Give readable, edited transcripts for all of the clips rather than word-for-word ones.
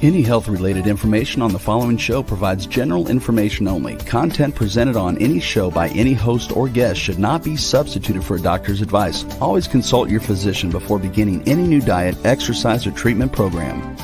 Any health-related information on the following show provides general information only. Content presented on any show by any host or guest should not be substituted for a doctor's advice. Always consult your physician before beginning any new diet, exercise, or treatment program.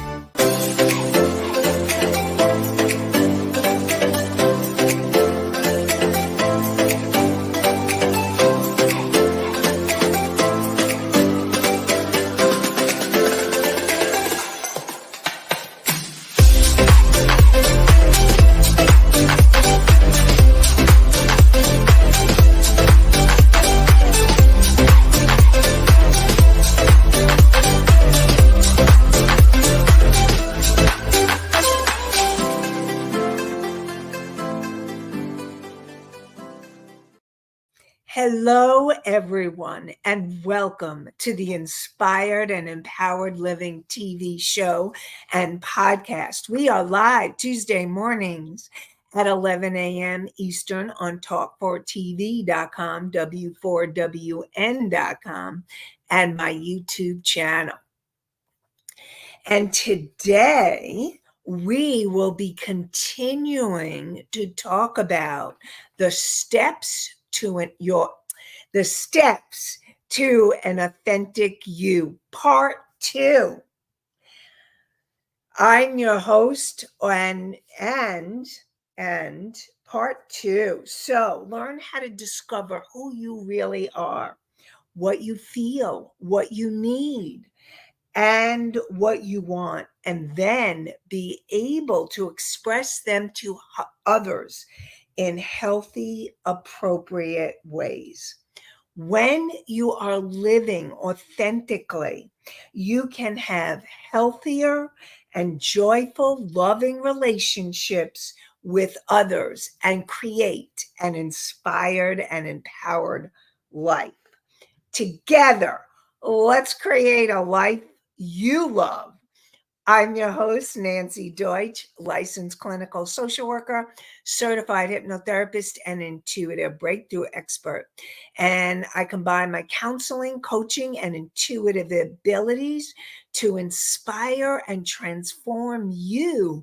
Hello, everyone, and welcome to the Inspired and Empowered Living TV show and podcast. We are live Tuesday mornings at 11 a.m. Eastern on talk4tv.com, w4wn.com, and my YouTube channel. And today, we will be continuing to talk about the steps to an authentic you, part 2. I'm your host and part 2. So learn how to discover who you really are, what you feel, what you need, and what you want, and then be able to express them to others in healthy, appropriate ways. When you are living authentically, you can have healthier and joyful, loving relationships with others and create an inspired and empowered life. Together, let's create a life you love. I'm your host, Nanci Deutsch, licensed clinical social worker, certified hypnotherapist, and intuitive breakthrough expert. And I combine my counseling, coaching, and intuitive abilities to inspire and transform you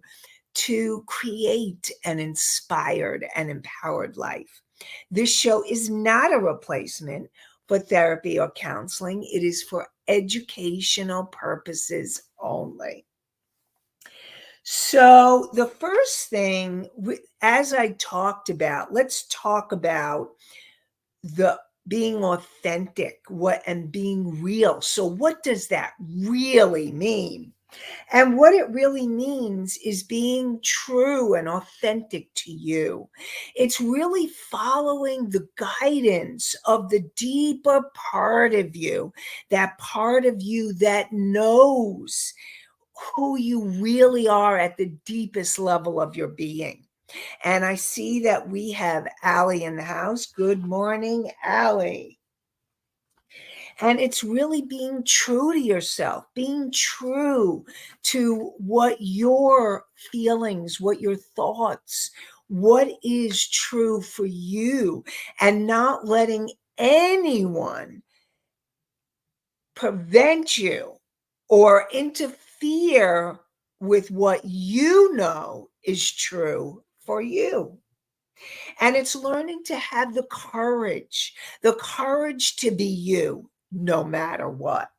to create an inspired and empowered life. This show is not a replacement for therapy or counseling. It is for educational purposes only. So the first thing, as I talked about, let's talk about the being authentic, and being real. So what does that really mean? And what it really means is being true and authentic to you. It's really following the guidance of the deeper part of you, that part of you that knows who you really are at the deepest level of your being. And I see that we have Allie in the house. Good morning, Allie. And it's really being true to yourself, being true to what your feelings, what your thoughts, what is true for you, and not letting anyone prevent you or interfere with what you know is true for you. And it's learning to have the courage to be you no matter what.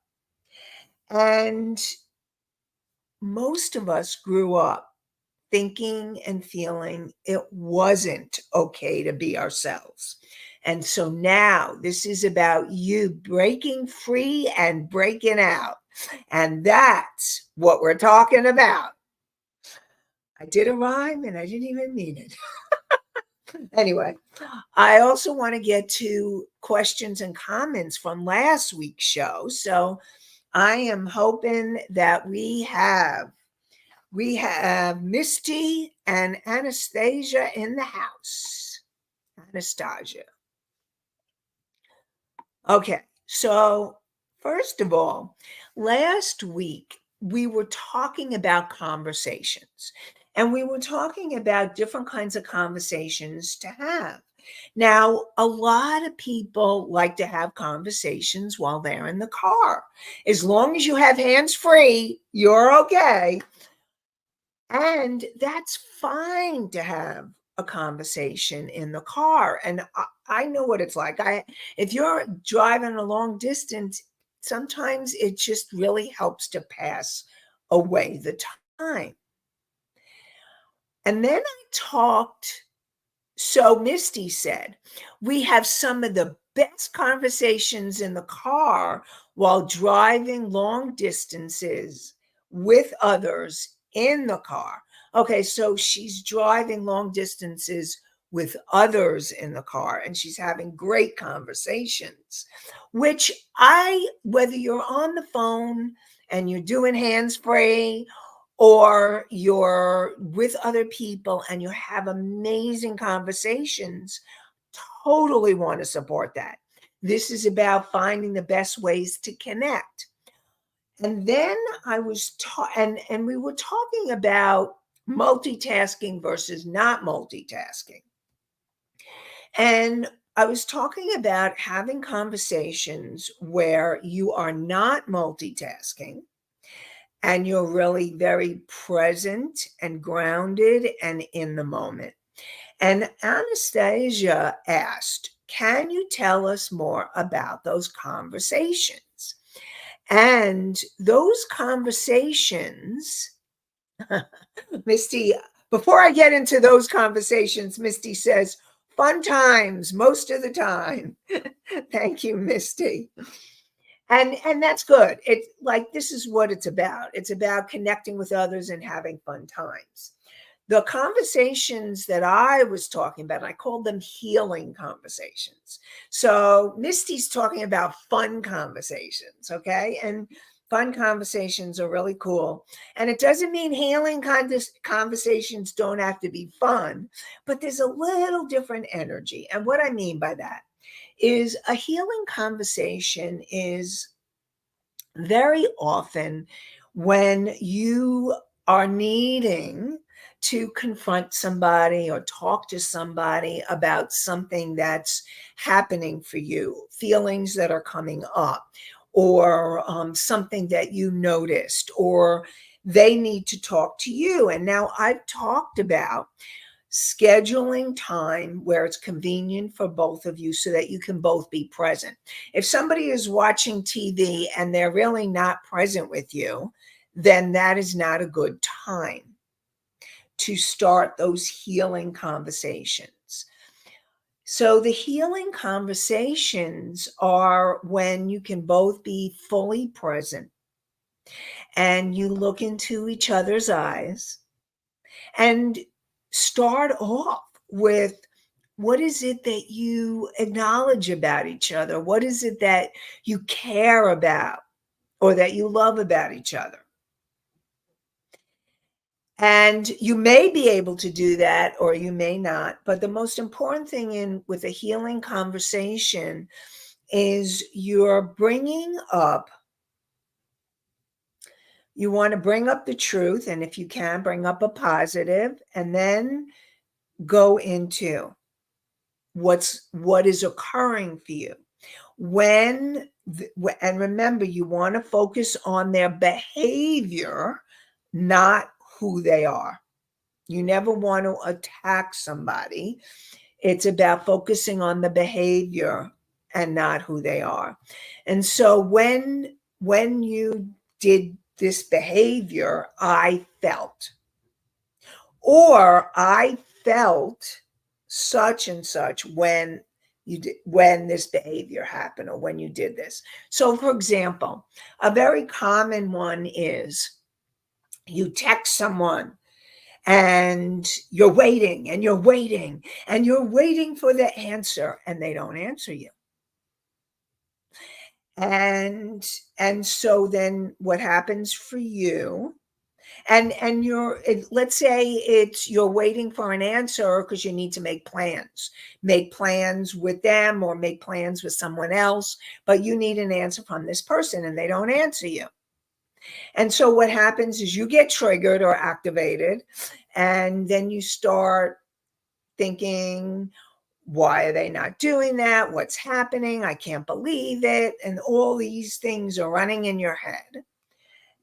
And most of us grew up thinking and feeling it wasn't okay to be ourselves. And so now this is about you breaking free and breaking out. And that's what we're talking about. I did a rhyme and I didn't even mean it. Anyway, I also want to get to questions and comments from last week's show. So I am hoping that we have Misty and Anastasia in the house. Anastasia. Okay, so first of all, last week we were talking about conversations, and we were talking about different kinds of conversations to have. Now, a lot of people like to have conversations while they're in the car. As long as you have hands free, you're okay. And that's fine to have a conversation in the car. And I know what it's like. If you're driving a long distance, sometimes it just really helps to pass away the time. And then I talked. So Misty said, we have some of the best conversations in the car while driving long distances with others in the car. Okay, so she's driving long distances with others in the car and she's having great conversations, which whether you're on the phone and you're doing hands free or you're with other people and you have amazing conversations, totally want to support that. This is about finding the best ways to connect. And then I was and we were talking about multitasking versus not multitasking. And I was talking about having conversations where you are not multitasking and you're really very present and grounded and in the moment. And Anastasia asked, can you tell us more about those conversations? And those conversations, Misty, before I get into those conversations, Misty says, fun times most of the time. Thank you, Misty. And that's good. It's like this is what it's about. It's about connecting with others and having fun times. The conversations that I was talking about, I called them healing conversations. So Misty's talking about fun conversations, okay? And fun conversations are really cool. And it doesn't mean healing conversations don't have to be fun, but there's a little different energy. And what I mean by that is a healing conversation is very often when you are needing to confront somebody or talk to somebody about something that's happening for you, feelings that are coming up, or something that you noticed, or they need to talk to you. And now I've talked about scheduling time where it's convenient for both of you so that you can both be present. If somebody is watching TV and they're really not present with you, then that is not a good time to start those healing conversations. So the healing conversations are when you can both be fully present and you look into each other's eyes and start off with what is it that you acknowledge about each other? What is it that you care about or that you love about each other? And you may be able to do that or you may not. But the most important thing with a healing conversation is you're bringing up, you want to bring up the truth. And if you can, bring up a positive and then go into what is occurring for you. And remember, you want to focus on their behavior, not who they are. You never want to attack somebody. It's about focusing on the behavior and not who they are. And so when you did this behavior, I felt such and such when this behavior happened or when you did this. So for example, a very common one is you text someone and you're waiting and you're waiting and you're waiting for the answer and they don't answer you. And so then what happens for you, and let's say you're waiting for an answer because you need to make plans with them or make plans with someone else, but you need an answer from this person and they don't answer you. And so what happens is you get triggered or activated, and then you start thinking, why are they not doing that? What's happening? I can't believe it. And all these things are running in your head.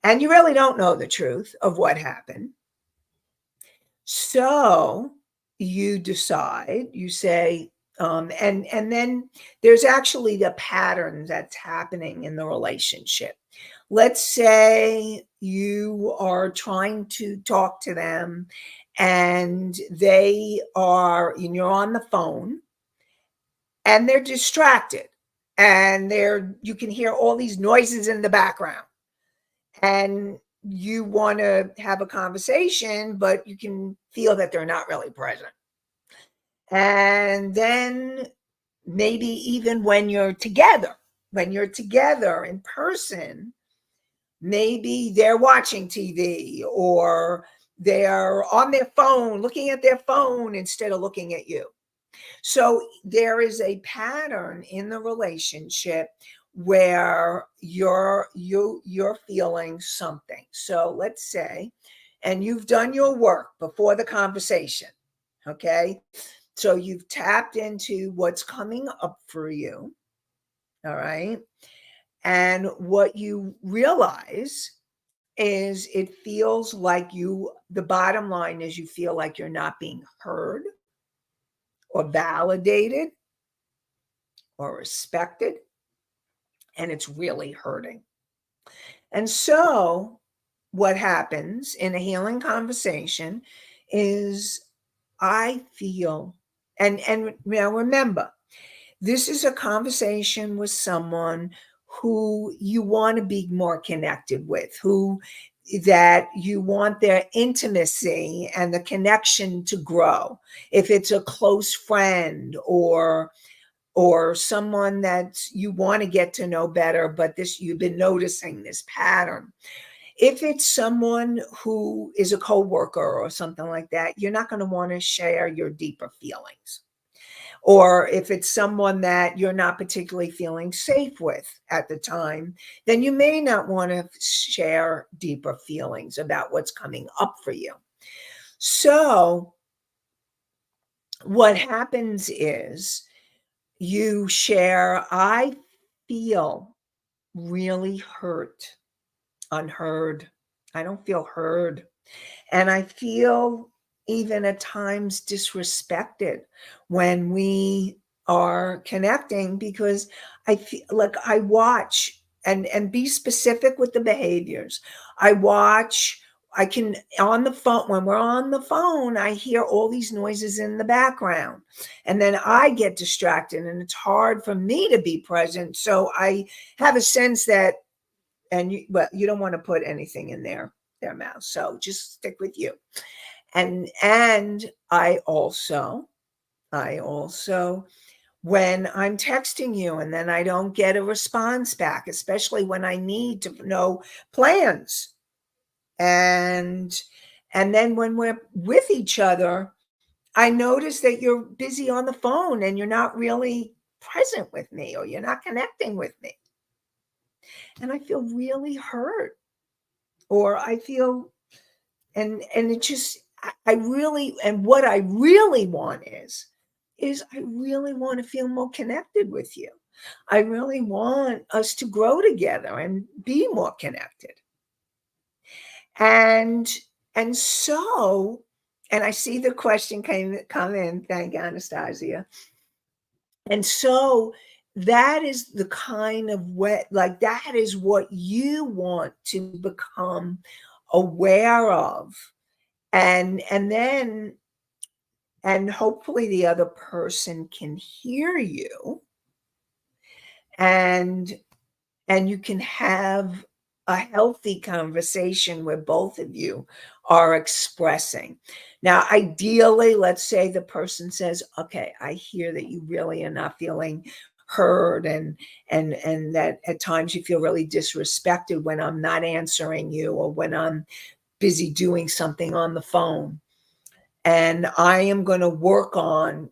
And you really don't know the truth of what happened. So you decide, you say, and then there's actually the pattern that's happening in the relationship. Let's say you are trying to talk to them and and you're on the phone and they're distracted and you can hear all these noises in the background and you want to have a conversation, but you can feel that they're not really present. And then maybe even when you're together in person, maybe they're watching TV or they're on their phone, looking at their phone instead of looking at you. So there is a pattern in the relationship where you're feeling something. So let's say, and you've done your work before the conversation. Okay. So you've tapped into what's coming up for you. All right. And what you realize is it feels like the bottom line is you feel like you're not being heard or validated or respected, and it's really hurting. And so, what happens in a healing conversation is I feel, and now remember, this is a conversation with someone who you want to be more connected with, who that you want their intimacy and the connection to grow. If it's a close friend or someone that you want to get to know better, but this you've been noticing this pattern. If it's someone who is a coworker or something like that, you're not going to want to share your deeper feelings. Or if it's someone that you're not particularly feeling safe with at the time, then you may not want to share deeper feelings about what's coming up for you. So what happens is you share, I feel really hurt, unheard. I don't feel heard. And I feel even at times disrespected when we are connecting because I feel like I watch and be specific with the behaviors. I watch, I can on the phone, when we're on the phone, I hear all these noises in the background. And then I get distracted and it's hard for me to be present. So I have a sense that, but you don't want to put anything in their mouth. So just stick with you. And I also when I'm texting you and then I don't get a response back, especially when I need to know plans. And and then when we're with each other, I notice that you're busy on the phone and you're not really present with me or you're not connecting with me. And I feel really hurt or I feel and it just I really and what I really want is I really want to feel more connected with you. I really want us to grow together and be more connected. And and so and I see the question come in, thank Anastasia. And so that is the kind of what like that is what you want to become aware of and then and hopefully the other person can hear you and and you can have a healthy conversation where both of you are expressing. Now ideally, let's say the person says, okay, I hear that you really are not feeling heard and that at times you feel really disrespected when I'm not answering you or when I'm busy doing something on the phone. And I am going to work on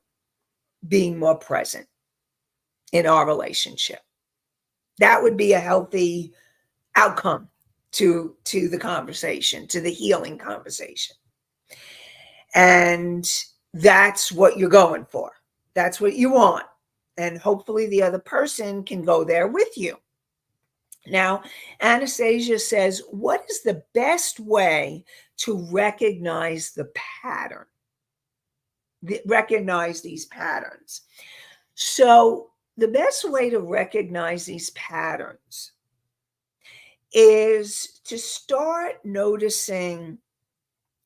being more present in our relationship. That would be a healthy outcome to the conversation, to the healing conversation. And that's what you're going for. That's what you want. And hopefully the other person can go there with you. Now, Anastasia says, what is the best way to recognize the pattern? Recognize these patterns. So, the best way to recognize these patterns is to start noticing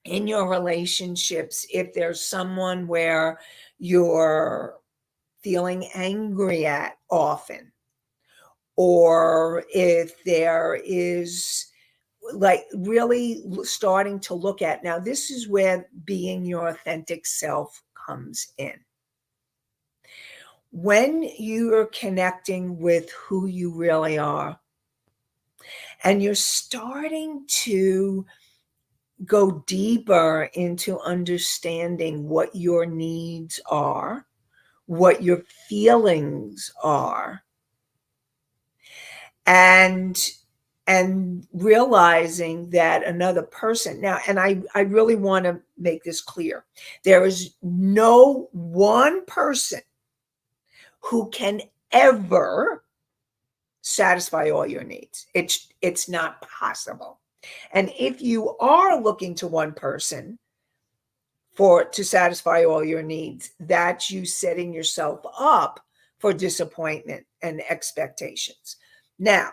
in your relationships if there's someone where you're feeling angry at often, or if there is like really starting to look at, now this is where being your authentic self comes in. When you are connecting with who you really are and you're starting to go deeper into understanding what your needs are, what your feelings are, and realizing that another person, now, and I really want to make this clear, there is no one person who can ever satisfy all your needs. It's not possible. And if you are looking to one person to satisfy all your needs, that's you setting yourself up for disappointment and expectations. Now,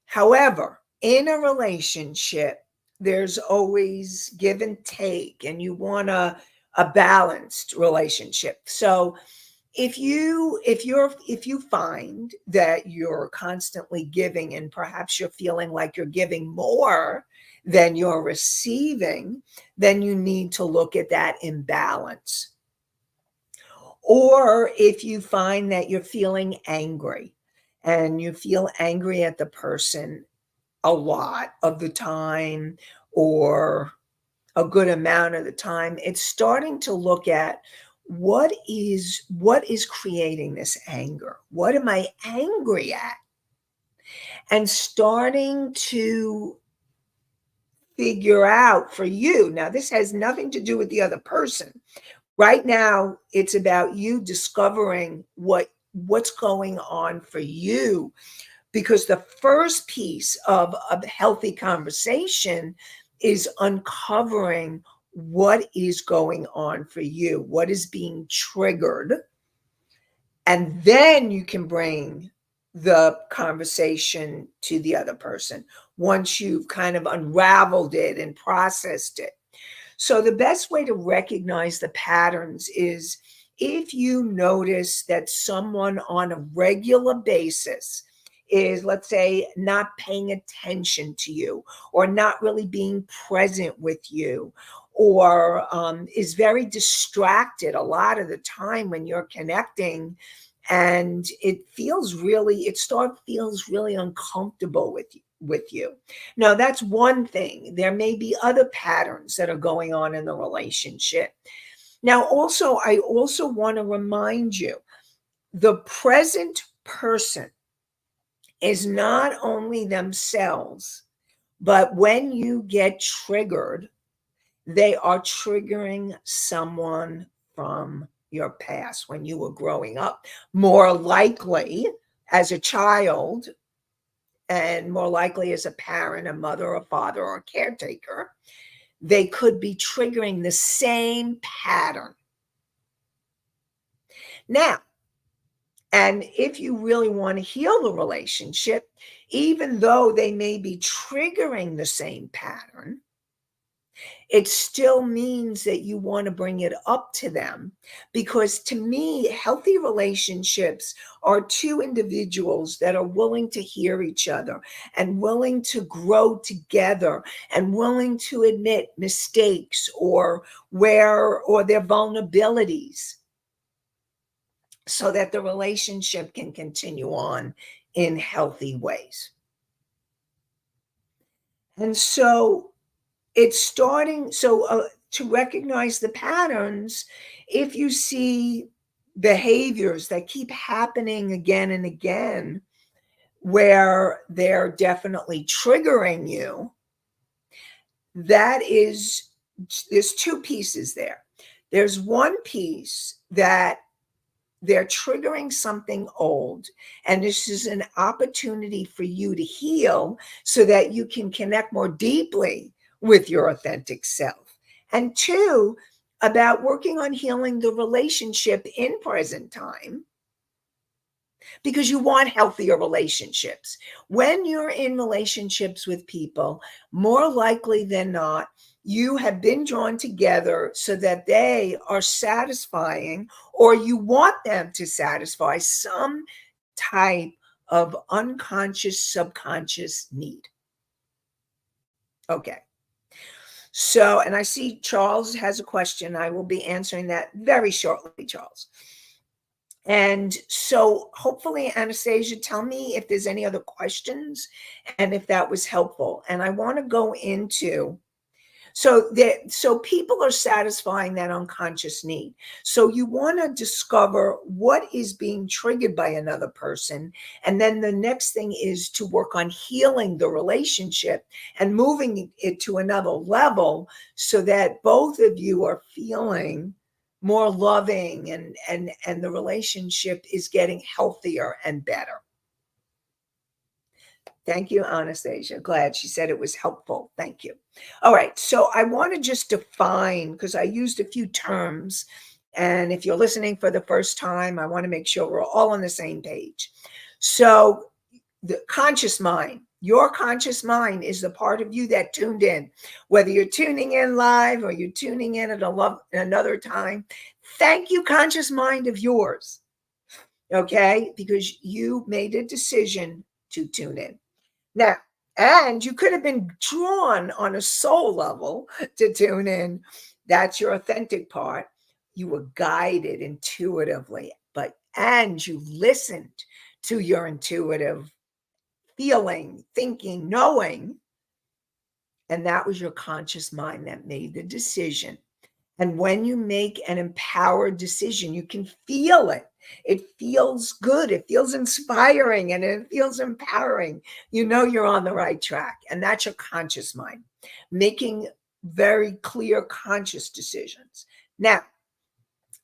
however, in a relationship, there's always give and take, and you want a balanced relationship. So if you find that you're constantly giving and perhaps you're feeling like you're giving more than you're receiving, then you need to look at that imbalance. Or if you find that you're feeling angry and you feel angry at the person a lot of the time, or a good amount of the time, it's starting to look at what is creating this anger? What am I angry at? And starting to figure out for you. Now, this has nothing to do with the other person. Right now, it's about you discovering what's going on for you, because the first piece of a healthy conversation is uncovering what is going on for you, what is being triggered. And then you can bring the conversation to the other person once you've kind of unraveled it and processed it. So the best way to recognize the patterns is if you notice that someone on a regular basis is, let's say, not paying attention to you, or not really being present with you, or is very distracted a lot of the time when you're connecting, and it feels really uncomfortable with you. Now, that's one thing. There may be other patterns that are going on in the relationship. Now, also, I also want to remind you, the present person is not only themselves, but when you get triggered, they are triggering someone from your past when you were growing up. More likely as a child, and more likely as a parent, a mother, a father, or a caretaker, they could be triggering the same pattern. Now, and if you really want to heal the relationship, even though they may be triggering the same pattern, it still means that you want to bring it up to them. Because to me, healthy relationships are two individuals that are willing to hear each other and willing to grow together and willing to admit mistakes or their vulnerabilities, so that the relationship can continue on in healthy ways. And so it's starting, to recognize the patterns, if you see behaviors that keep happening again and again, where they're definitely triggering you, there's two pieces there. There's one piece that They're triggering something old. And this is an opportunity for you to heal so that you can connect more deeply with your authentic self. And two, about working on healing the relationship in present time, because you want healthier relationships. When you're in relationships with people, more likely than not, you have been drawn together so that they are satisfying, or you want them to satisfy some type of unconscious, subconscious need. Okay. So, and I see Charles has a question. I will be answering that very shortly, Charles. And so hopefully, Anastasia, tell me if there's any other questions and if that was helpful. And I want to go into, so people are satisfying that unconscious need. So you want to discover what is being triggered by another person. And then the next thing is to work on healing the relationship and moving it to another level so that both of you are feeling more loving, and the relationship is getting healthier and better. Thank you, Anastasia. Glad she said it was helpful. Thank you. All right. So I want to just define, because I used a few terms. And if you're listening for the first time, I want to make sure we're all on the same page. So the conscious mind, your conscious mind is the part of you that tuned in, whether you're tuning in live or you're tuning in at another time. Thank you, conscious mind of yours. Okay. Because you made a decision to tune in. Now, and you could have been drawn on a soul level to tune in. That's your authentic part. You were guided intuitively, and you listened to your intuitive feeling, thinking, knowing. And that was your conscious mind that made the decision. And when you make an empowered decision, you can feel it. It feels good. It feels inspiring and it feels empowering. You know you're on the right track. And that's your conscious mind, making very clear conscious decisions. Now,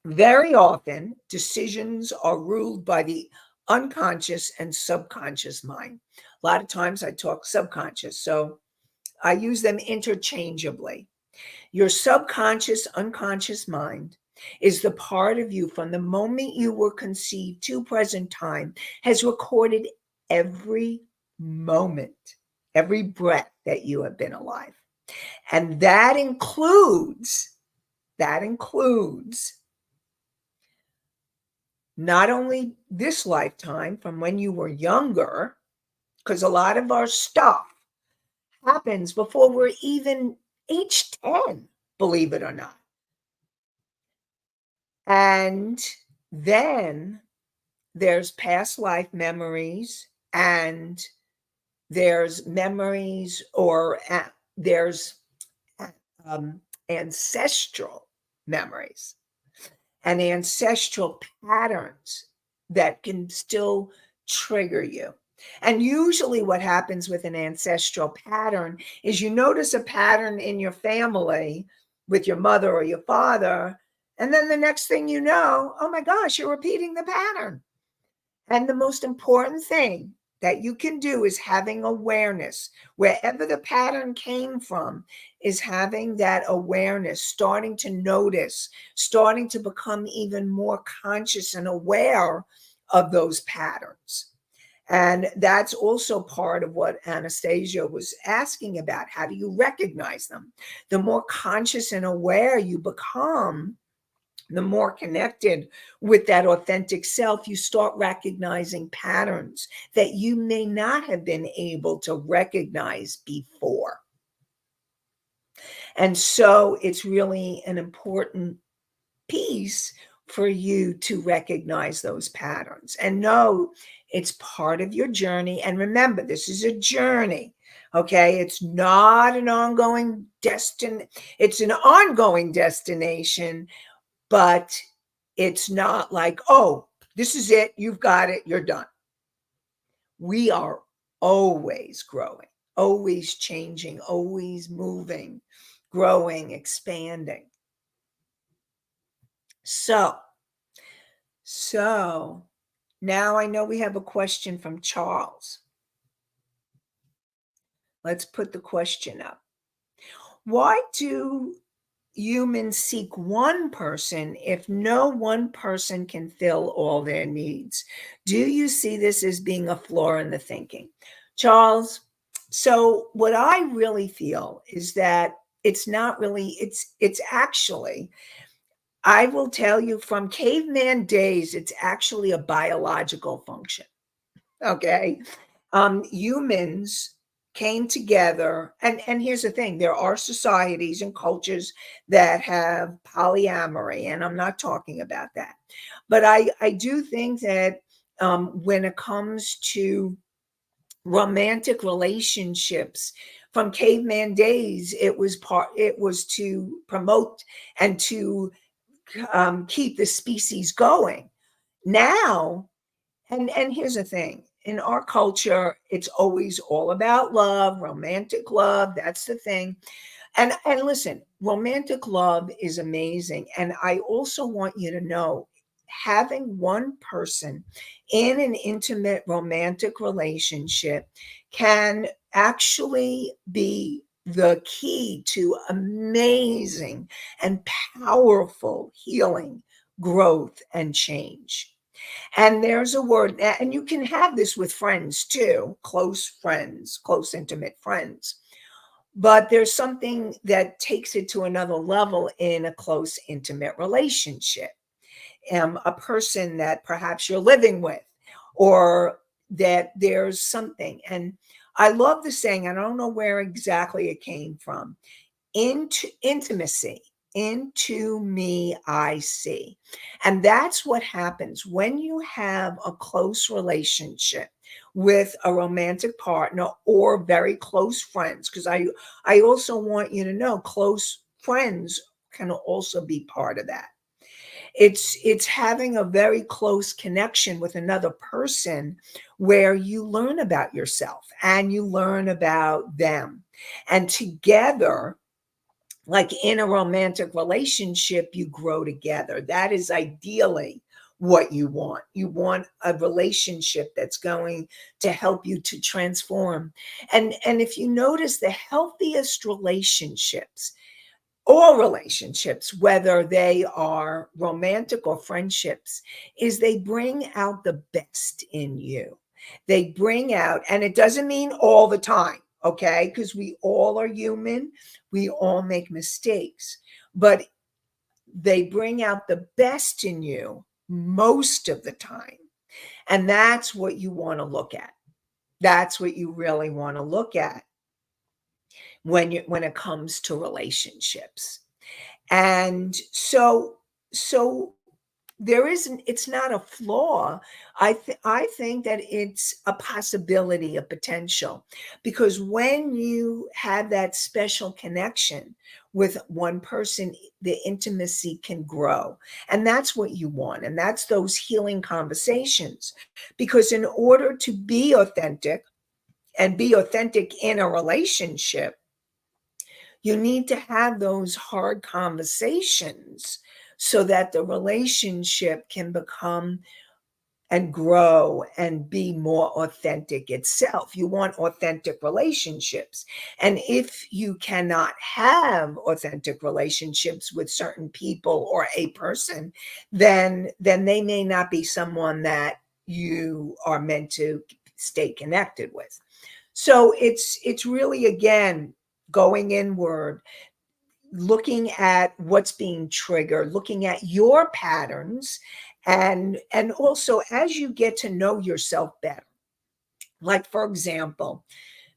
very often, decisions are ruled by the unconscious and subconscious mind. A lot of times I talk subconscious, so I use them interchangeably. Your subconscious, unconscious mind is the part of you from the moment you were conceived to present time, has recorded every moment, every breath that you have been alive. And that includes not only this lifetime from when you were younger, because a lot of our stuff happens before we're even age 10, believe it or not. And then there's past life memories, and there's memories, or there's ancestral memories and ancestral patterns that can still trigger you. And usually what happens with an ancestral pattern is you notice a pattern in your family with your mother or your father, and then the next thing you know, oh my gosh, you're repeating the pattern. And the most important thing that you can do is having awareness. Wherever the pattern came from, is having that awareness, starting to notice, starting to become even more conscious and aware of those patterns. And that's also part of what Anastasia was asking about. How do you recognize them? The more conscious and aware you become, the more connected with that authentic self, you start recognizing patterns that you may not have been able to recognize before. And so it's really an important piece for you to recognize those patterns and know it's part of your journey. And remember, this is a journey. Okay, it's not an ongoing destination. It's an ongoing destination, but it's not like, oh, this is it, you've got it, you're done. We are always growing, always changing, always moving, growing, expanding. So So now I know we have a question from Charles. Let's put the question up. Why do humans seek one person if no one person can fill all their needs? Do you see this as being a flaw in the thinking? Charles, so what I really feel is that it's not really, it's actually, I will tell you from caveman days, it's actually a biological function. Okay. Humans came together, and here's the thing, there are societies and cultures that have polyamory, and I'm not talking about that. But I do think that when it comes to romantic relationships from caveman days, it was to promote and to keep the species going. Now, and here's the thing, in our culture, it's always all about love, romantic love, that's the thing. And listen, romantic love is amazing. And I also want you to know, having one person in an intimate romantic relationship can actually be the key to amazing and powerful healing, growth, and change. And there's a word, and you can have this with friends too, close friends, close, intimate friends. But there's something that takes it to another level in a close, intimate relationship. A person that perhaps you're living with, or that there's something. And I love the saying, I don't know where exactly it came from, into intimacy, into me I see. And that's what happens when you have a close relationship with a romantic partner or very close friends, because I also want you to know, close friends can also be part of that. It's having a very close connection with another person where you learn about yourself and you learn about them, and together, like in a romantic relationship, you grow together. That is ideally what you want. You want a relationship that's going to help you to transform. And if you notice, the healthiest relationships, all relationships, whether they are romantic or friendships, is they bring out the best in you. They bring out, and it doesn't mean all the time, okay? Because we all are human, we all make mistakes, but they bring out the best in you most of the time. And that's what you want to look at. That's what you really want to look at when it comes to relationships. And so there isn't, it's not a flaw. I think that it's a possibility, a potential, because when you have that special connection with one person, the intimacy can grow. And that's what you want. And that's those healing conversations. Because in order to be authentic and be authentic in a relationship, you need to have those hard conversations so that the relationship can become and grow and be more authentic itself. You want authentic relationships. And if you cannot have authentic relationships with certain people or a person, then they may not be someone that you are meant to stay connected with. So it's really, again, going inward, looking at what's being triggered, looking at your patterns, and also as you get to know yourself better. Like, for example,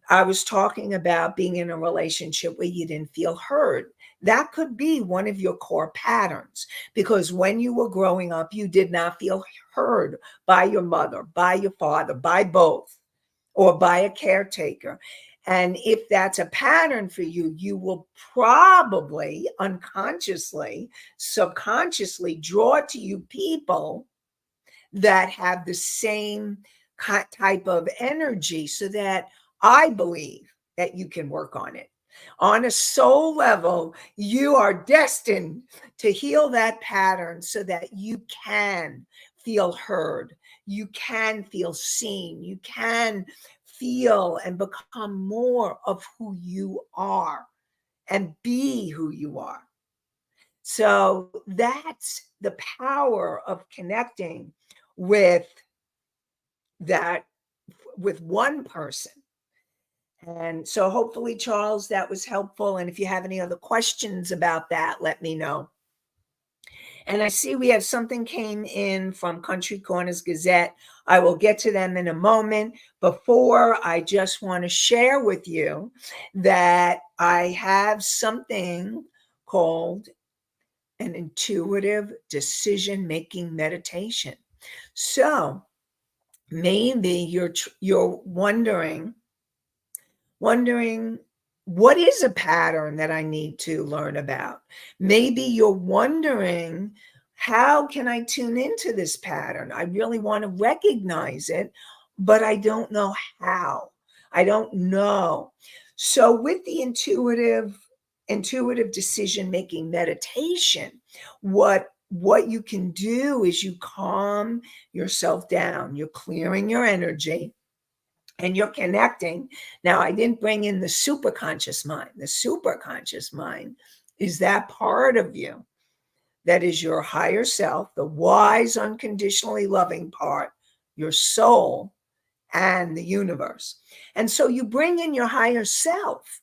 I was talking about being in a relationship where you didn't feel heard. That could be one of your core patterns, because when you were growing up, you did not feel heard by your mother, by your father, by both, or by a caretaker. And if that's a pattern for you, you will probably unconsciously, subconsciously draw to you people that have the same type of energy, so that I believe that you can work on it. On a soul level, you are destined to heal that pattern so that you can feel heard. You can feel seen. You can feel and become more of who you are and be who you are. So that's the power of connecting with that, with one person. And so hopefully, Charles, that was helpful. And if you have any other questions about that, let me know. And I see we have something came in from Country Corners Gazette. I will get to them in a moment. Before, I just want to share with you that I have something called an intuitive decision-making meditation. So maybe you're wondering what is a pattern that I need to learn about. Maybe you're wondering, how can I tune into this pattern? I really want to recognize it, but I don't know how. I don't know. So with the intuitive decision making meditation, what you can do is you calm yourself down. You're clearing your energy and you're connecting. Now, I didn't bring in the superconscious mind. The superconscious mind is that part of you that is your higher self, the wise, unconditionally loving part, your soul, and the universe. And so you bring in your higher self,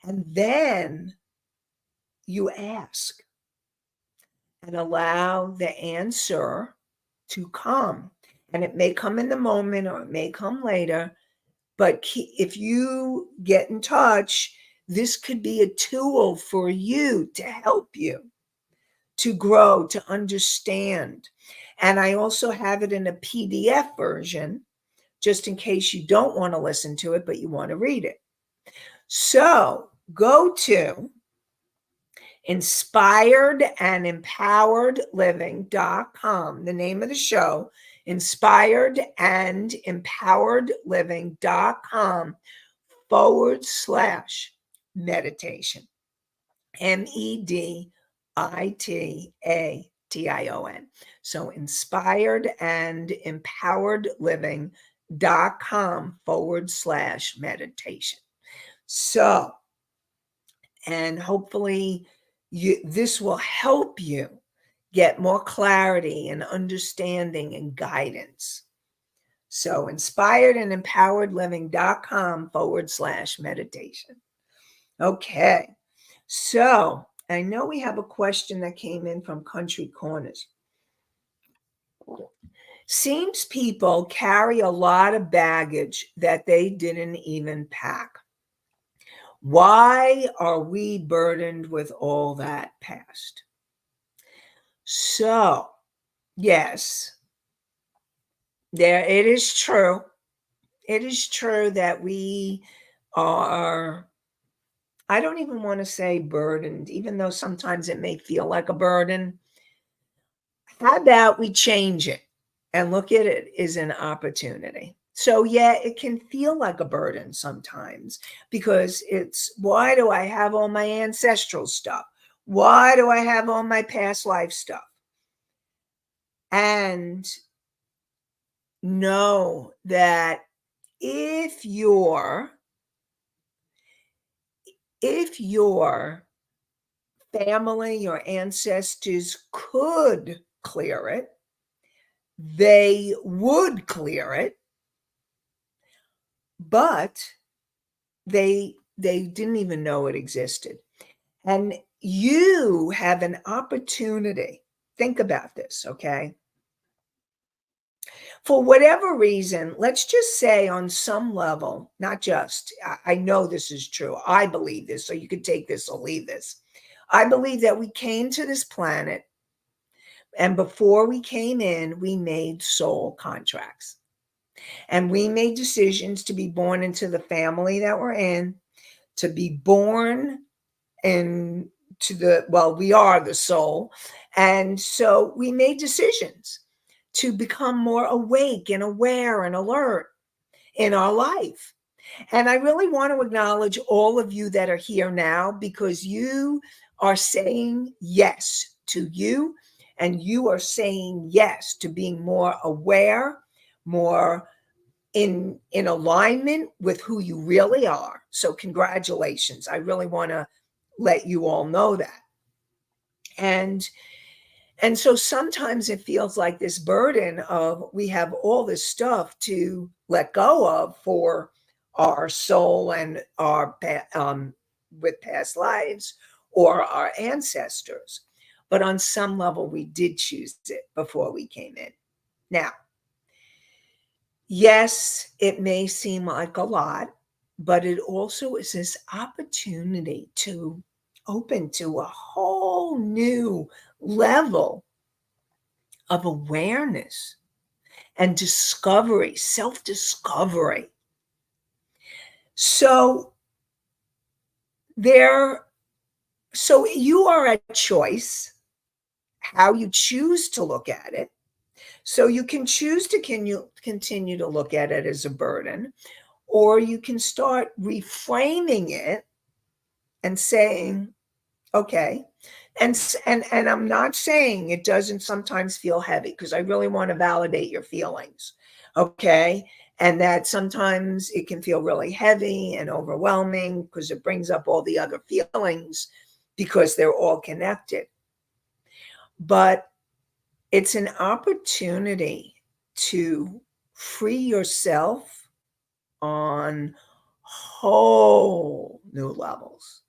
and then you ask and allow the answer to come. And it may come in the moment or it may come later. But if you get in touch, this could be a tool for you to help you to grow, to understand. And I also have it in a PDF version, just in case you don't want to listen to it, but you want to read it. So go to inspiredandempoweredliving.com, the name of the show, inspiredandempoweredliving.com/meditation. MEDITATION. So inspiredandempoweredliving.com/meditation. So, and hopefully this will help you get more clarity and understanding and guidance. So inspiredandempoweredliving.com/meditation. Okay. So I know we have a question that came in from Country Corners. Seems people carry a lot of baggage that they didn't even pack. Why are we burdened with all that past? So, yes, it is true. It is true that we are, I don't even want to say burdened, even though sometimes it may feel like a burden. How about we change it and look at it as an opportunity? So, yeah, it can feel like a burden sometimes because it's, why do I have all my ancestral stuff? Why do I have all my past life stuff? And know that if your family, your ancestors could clear it, they would clear it, but they didn't even know it existed. And you have an opportunity. Think about this, okay? For whatever reason, let's just say on some level, not just, I know this is true. I believe this, so you could take this or leave this. I believe that we came to this planet, and before we came in, we made soul contracts. And we made decisions to be born into the family that we're in, to be born into we are the soul. And so we made decisions to become more awake and aware and alert in our life. And I really want to acknowledge all of you that are here now, because you are saying yes to you, and you are saying yes to being more aware, more in alignment with who you really are. So congratulations. I really want to let you all know that. And and so sometimes it feels like this burden of, we have all this stuff to let go of for our soul and our with past lives or our ancestors. But on some level, we did choose it before we came in. Now, yes, it may seem like a lot, but it also is this opportunity to open to a whole new level of awareness and discovery, self discovery. So there, so you are at choice how you choose to look at it. So you can choose to continue to look at it as a burden, or you can start reframing it and saying, okay. And I'm not saying it doesn't sometimes feel heavy, because I really want to validate your feelings. Okay. And that sometimes it can feel really heavy and overwhelming because it brings up all the other feelings, because they're all connected. But it's an opportunity to free yourself on whole new levels,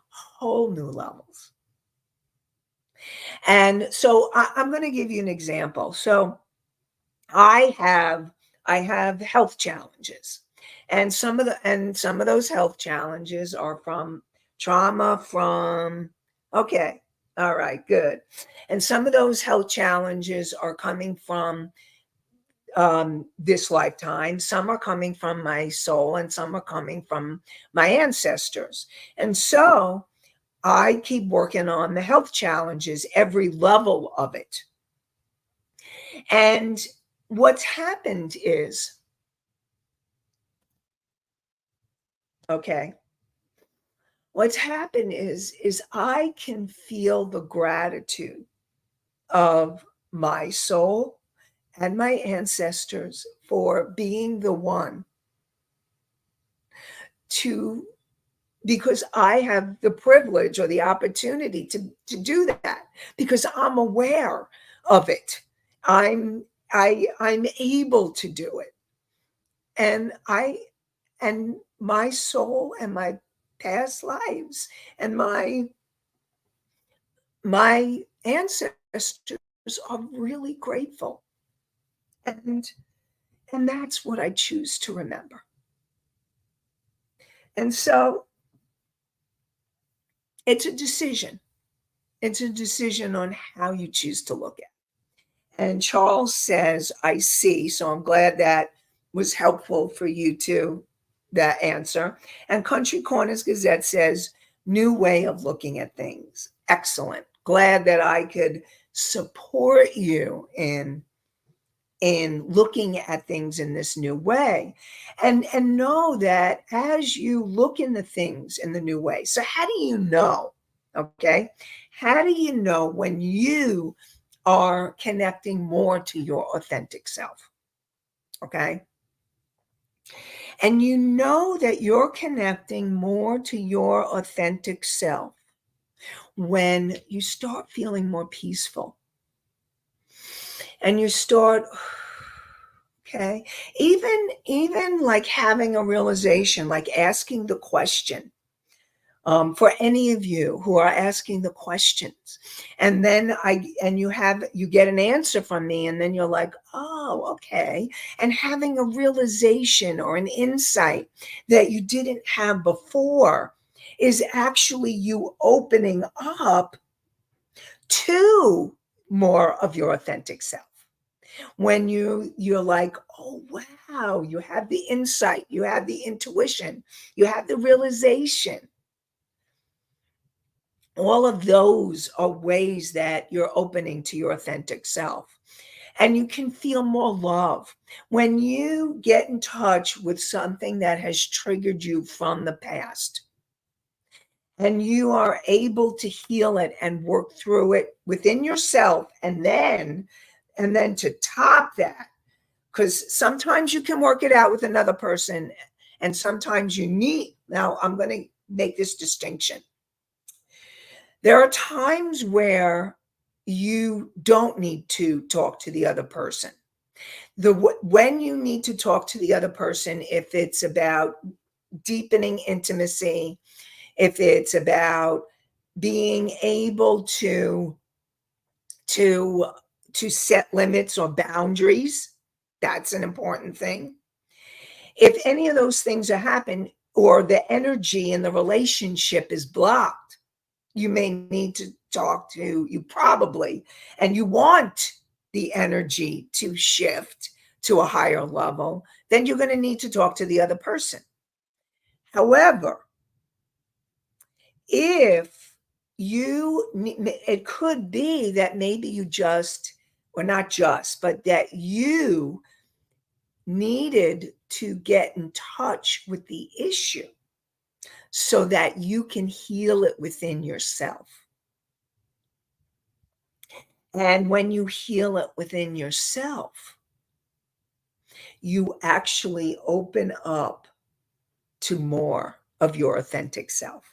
whole new levels. And so I'm going to give you an example. So I have health challenges, and some of those health challenges are from trauma, from, okay, all right, good. And some of those health challenges are coming from this lifetime. Some are coming from my soul, and some are coming from my ancestors. And so I keep working on the health challenges, every level of it. And what's happened is, okay, what's happened is I can feel the gratitude of my soul and my ancestors for being the one to, because I have the privilege or the opportunity to do that, because I'm aware of it. I'm able to do it. And my soul and my past lives and my ancestors are really grateful. And that's what I choose to remember. And so it's a decision. It's a decision on how you choose to look at it. And Charles says, I see. So I'm glad that was helpful for you too, that answer. And Country Corners Gazette says, new way of looking at things. Excellent. Glad that I could support you in looking at things in this new way, and know that as you look into things in the new way. So how do you know? Okay, how do you know when you are connecting more to your authentic self? Okay, and you know that you're connecting more to your authentic self when you start feeling more peaceful, and you start, okay, even like having a realization, like asking the question, for any of you who are asking the questions, and then you get an answer from me, and then you're like, oh, okay, and having a realization or an insight that you didn't have before is actually you opening up to more of your authentic self. When you're like, oh wow, you have the insight, you have the intuition, you have the realization. All of those are ways that you're opening to your authentic self. and you can feel more love. When you get in touch with something that has triggered you from the past, and you are able to heal it and work through it within yourself, and then to top that, because sometimes you can work it out with another person, and sometimes you need. Now, I'm going to make this distinction. There are times where you don't need to talk to the other person. When you need to talk to the other person, if it's about deepening intimacy, if it's about being able to set limits or boundaries, that's an important thing. If any of those things are happening, or the energy in the relationship is blocked, you may need to talk to you probably, and you want the energy to shift to a higher level, then you're going to need to talk to the other person. However, if it could be that maybe you just, or not just, but that you needed to get in touch with the issue so that you can heal it within yourself. And when you heal it within yourself, you actually open up to more of your authentic self.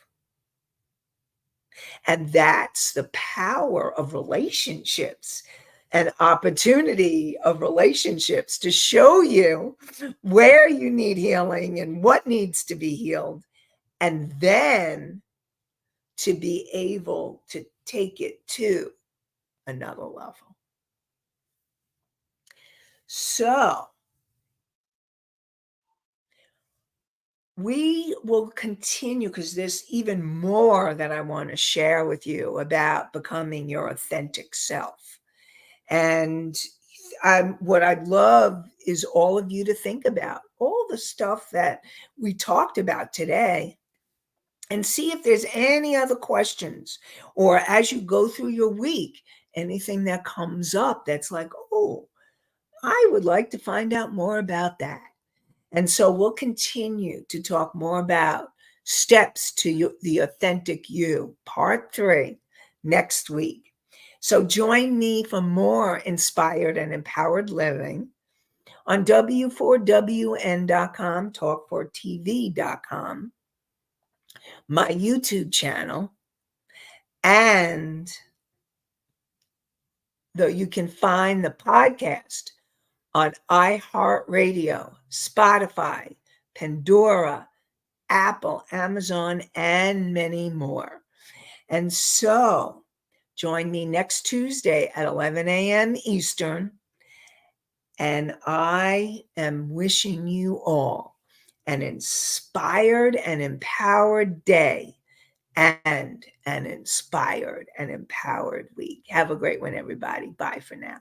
And that's the power of relationships and opportunity of relationships, to show you where you need healing and what needs to be healed, and then to be able to take it to another level. So we will continue, because there's even more that I want to share with you about becoming your authentic self. And what I'd love is all of you to think about all the stuff that we talked about today, and see if there's any other questions, or as you go through your week, anything that comes up that's like, oh, I would like to find out more about that. And so we'll continue to talk more about steps to the authentic you, part 3, next week. So join me for more inspired and empowered living on W4WN.com, Talk4TV.com, my YouTube channel, and you can find the podcast on iHeartRadio, Spotify, Pandora, Apple, Amazon, and many more. And so join me next Tuesday at 11 a.m. Eastern. And I am wishing you all an inspired and empowered day, and an inspired and empowered week. Have a great one, everybody. Bye for now.